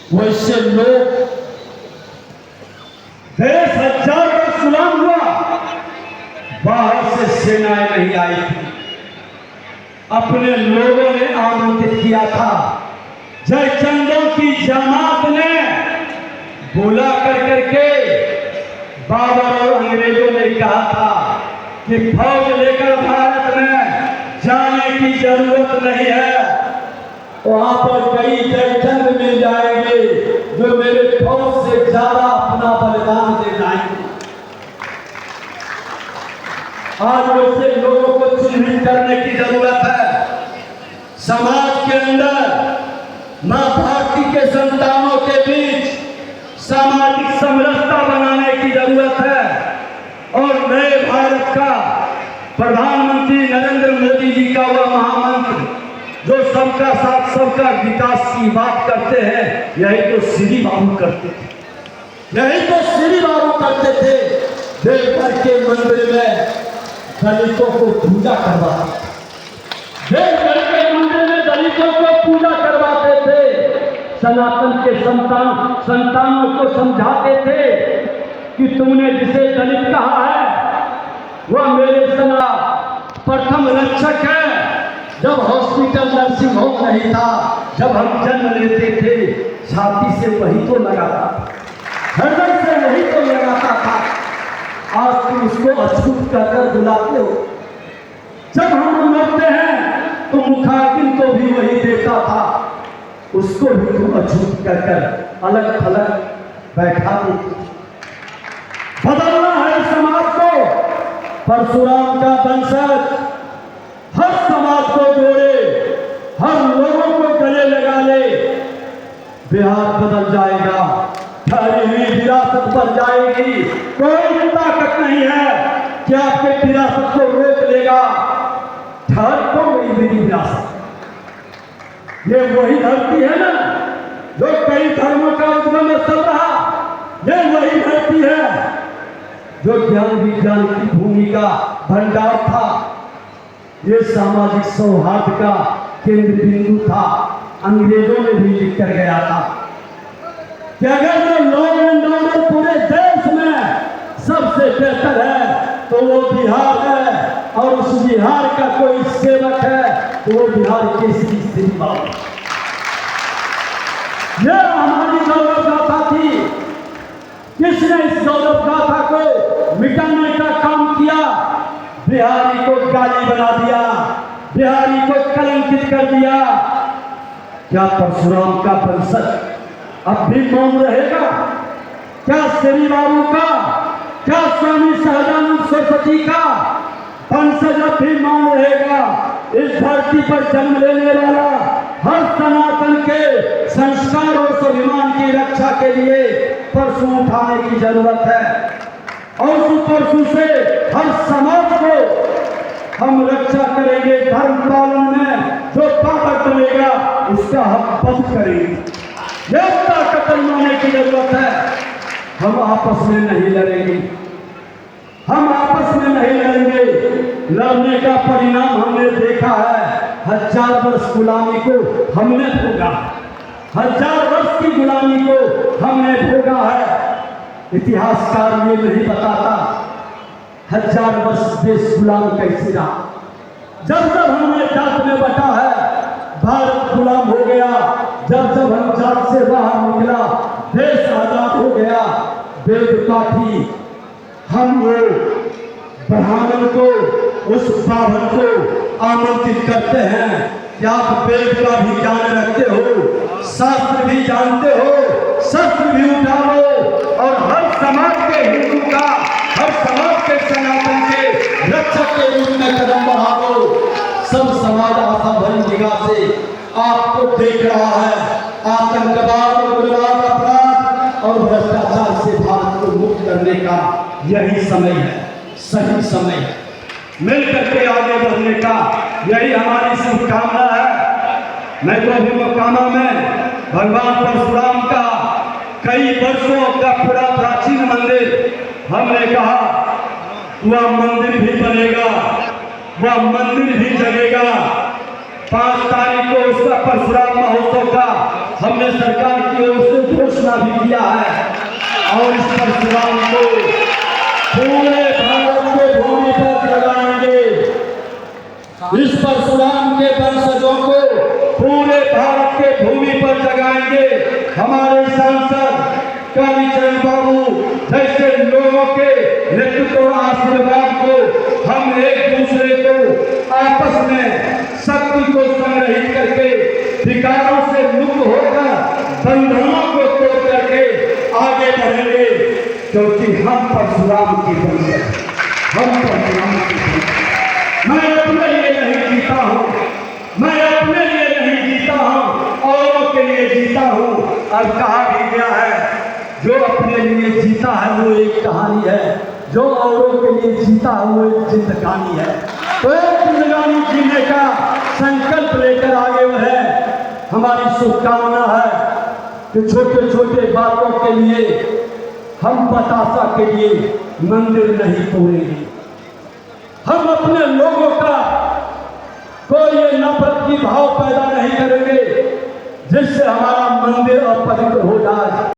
वैसे लोग देश 1000 वर्ष गुलाम हुआ, बाहर से सेनाएं नहीं आई थी, अपने लोगों ने आमंत्रित किया था। जयचंदों की जमात ने बुला करके बाबर और अंग्रेजों ने कहा था कि फौज लेकर भारत में जाने की जरूरत नहीं है। वहां पर कई जयचंद मिल जाएंगे जो मेरे फौज से ज्यादा अपना बलिदान दे जाएंगे। आज वैसे लोगों को चिन्हित करने की जरूरत है। समाज के अंदर मां भारती के संतानों के बीच सामाजिक समरसता बनाने की जरूरत है और नए भारत का प्रधानमंत्री नरेंद्र मोदी जी का वह महामंत्र जो सबका साथ सबका विकास की बात करते हैं, यही तो श्री बाबू करते थे, यही तो श्री बाबू करते थे। देवघर के मंदिर में दलितों को पूजा करवाते, देवघर के मंदिर में दलितों को पूजा करवाते थे। सनातन के संतानों को समझाते थे कि तुमने जिसे दलित कहा है वह मेरे सना प्रथम रक्षक है। जब हॉस्पिटल नर्सिंग होम नहीं था, जब हम जन्म लेते थे, छाती से वही तो लगाता था, हृदय से वही तो लगाता था। आज तुम उसको अछूत कर बुलाते हो। जब हम मरते हैं तो मुखातिब को भी वही देता था, उसको भी तुम अछूत कर अलग थलग बैठा देते। बदलना है समाज को। परशुराम का वंशज हर समाज को जोड़े, हर लोगों को गले लगा ले, बिहार बदल जाएगा, ठहरी हुई विरासत बन जाएगी। कोई ताकत नहीं है कि आपके विरासत को रोक लेगा। ठहर तो गई मेरी विरासत। ये वही धरती है ना जो कई धर्मों का उद्गम स्थल रहा। ये वही धरती है जो ज्ञान विज्ञान की भूमि का भंडार था। ये सामाजिक सौहार्द का केंद्र बिंदु था। अंग्रेजों ने भी लिख कर गया था कि अगर जो लॉ एंड ऑर्डर पूरे देश में सबसे बेहतर है तो वो बिहार है, और उस बिहार का कोई सेवक है तो वो बिहार के श्री बाबू। यह हमारी गौरव गाथा थी। किसने इस गौरव गाथा को मिटाने का काम किया? बिहारी को गाली बना दिया, बिहारी को कलंकित कर दिया। क्या परशुराम का वंशज अब भी मौन रहेगा? क्या श्री बाबू का, क्या स्वामी सहजानंद सरस्वती का वंशज अब भी मौन रहेगा? इस धरती पर जन्म लेने वाला हर सनातन के संस्कार और स्वाभिमान की रक्षा के लिए परशु उठाने की जरूरत है। और उस परशु से हर समाज को हम रक्षा करेंगे। धर्म पालन में जो ताकत बनेगा उसका हम बंद करेंगे। यह ताकत बनाने की जरूरत है। हम आपस में नहीं लड़ेंगे, हम आपस में नहीं लड़ेंगे। लड़ने का परिणाम हमने देखा है। 1000 वर्ष गुलामी को हमने भोगा, 1000 वर्ष की गुलामी को हमने भोगा है। इतिहासकार ये नहीं बताता 1000 वर्ष देश गुलाम कैसे रहा। जब जब हमने जात में बटा है भारत गुलाम हो गया। जब जब हम जात से बाहर निकला देश आजाद हो गया। वेद पाठी हम वो ब्राह्मण को, उस ब्राह्मण को आमंत्रित करते हैं कि आप वेद का भी ज्ञान रखते हो, शास्त्र भी जानते हो, शस्त्र भी उठा लो और हर समाज के हिंदू का, हर समाज के सनातन के रक्षक के रूप में कदम बढ़ाओ। सब समाज आशा भरी निगाह से आपको देख रहा है। आतंकवाद, उग्रवाद, अपराध और भ्रष्टाचार से भारत को मुक्त करने का यही समय है, सही समय है। मिलकर के आगे बढ़ने का यही हमारी शुभकामना है। मैं तो अभी मकामा में भगवान परशुराम का कई वर्षों का पूरा प्राचीन मंदिर हमने कहा वह मंदिर भी बनेगा, वह मंदिर भी जगेगा। 5 तारीख को उसका परशुराम महोत्सव का हमने सरकार की ओर से घोषणा भी किया है और इस परशुराम को पूरे भारत के भूमि पर लगाएंगे। इस परशुराम के वंशजों को पूरे भारत के भूमि पर जगाएंगे। हमारे सांसद कालीचरण बाबू जैसे लोगों के नेतृत्व और आशीर्वाद को हम एक दूसरे को आपस में शक्ति को संग्रहित करके विकारों से मुक्त होकर बंधनों को तोड़ करके आगे बढ़ेंगे, क्योंकि हम परशुराम की वंशज, हम परशुराम की वंशज। मैं अपने लिए नहीं जीता हूँ, मैं अपने लिए नहीं जीता हूँ, औरों के लिए जीता हूँ। और कहा भी गया है जो अपने लिए जीता है वो एक कहानी है, जो औरों के लिए जीता है वो एक जिंदगानी है। तो एक जिंदगानी जीने का संकल्प लेकर आगे बढ़े। हमारी शुभकामना है कि छोटे छोटे बातों के लिए हम बतासा के लिए मंदिर नहीं तोड़ेंगे। हम अपने लोगों का कोई ये नफरत की भाव पैदा नहीं करेंगे जिससे हमारा मंदिर अपवित्र हो जाए।